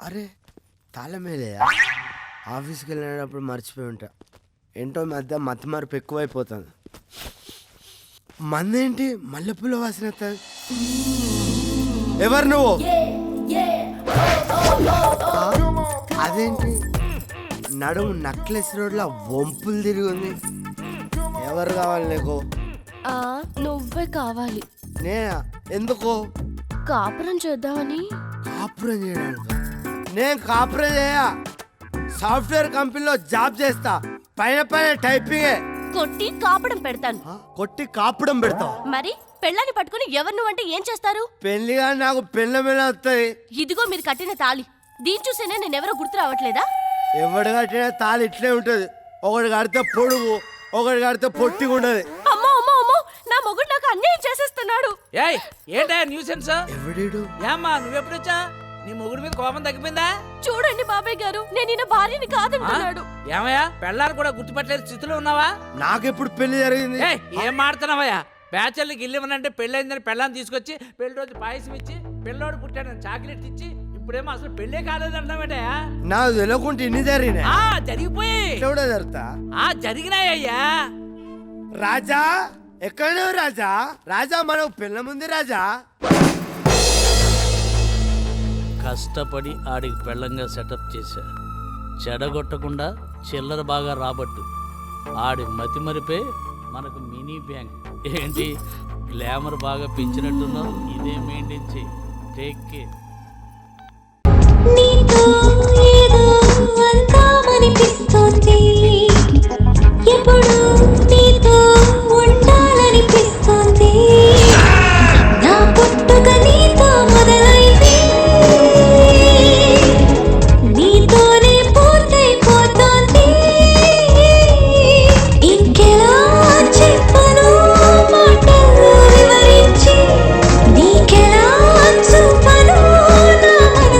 అరే తాళమేలేయా? ఆఫీస్కి వెళ్ళినప్పుడు మర్చిపోయి ఉంటా. ఏంటో మధ్య మతి మరపు ఎక్కువైపోతుంది. మందేంటి మల్లెపూల వాసన వస్తుంది? ఎవరు నువ్వు? అదేంటి నడుము నక్లెస్ రోడ్లో వంపులు తిరిగి ఉంది? ఎవరు కావాలి నీకు? నువ్వే కావాలి. నేనా? ఎందుకు? కాపురం చేద్దామని. కాపురం చేయడానికి? నేను కాపురం చేయా. సాఫ్ట్వేర్ కంపెనీలో జాబ్ చేస్తా. పైన పైన టైపింగే. కొట్టి కాపడం పెడతాను. కొట్టి కాపడం పెడతావు? మరి పెళ్ళాన్ని పట్టుకుని ఎవరు నువ్వంటే ఏం చేస్తారు? పెళ్లిగా నాకు పెళ్ళ మీద వస్తుంది. ఇదిగో మీరు కట్టిన తాళి. దీని చూసేనే నేనెవరో గుర్తు రావట్లేదా? ఎవడు కట్టిన తాళి ఇట్లే ఉంటది. ఒకటి కడితే పొడుగు, ఒకటి కడితే పొట్టిగా ఉండదు. అమ్మో అమ్మో అమ్మో, నా మొగుడు నాకు అన్యాయం చేసేస్తున్నాడు. ఏంటా న్యూసెన్స్? ఎవడీడు? ఏమ్మా నువ్వెప్పుడొచ్చా? నీ మొగుడు మీద కోపం తగ్గిపోయిందా? చూడండి బాబాయ్ గారు, నేను ఈయన భార్యని కాదంటున్నాడు. ఏమయ్యా పెళ్ళాలు కూడా గుర్తుపట్టలేని స్థితిలో ఉన్నావా? నాకెప్పుడు పెళ్లి జరిగింది? ఏం మాడుతున్నావయ్యా? బ్యాచర్లకి ఇల్లు పెళ్ళైందని పెళ్ళాన్ని తీసుకొచ్చి పెళ్లి రోజు పాయసం ఇచ్చి పిల్లోడు పుట్టాడని చాక్లెట్ ఇచ్చి ఇప్పుడేమో అసలు పెళ్ళే కాలేదంటావేటయా? నాకు తెలియకుండా ఇన్ని జరిగినాయి. జరిగిపోయి జరుగుతా జరిగినాయ్యా. రాజా ఎక్కడ? రాజా రాజా మనకు పిల్ల ముందు రాజా. కష్టపడి ఆడికి పెళ్ళంగా సెటప్ చేశా. చెడగొట్టకుండా చిల్లర బాగా రాబట్టు. ఆడి మతి మరిపే మనకు మినీ బ్యాంక్. ఏంటి గ్లామర్ బాగా పెంచినట్టున్నావు? ఇదే మెయింటైన్ చేయి. Take care.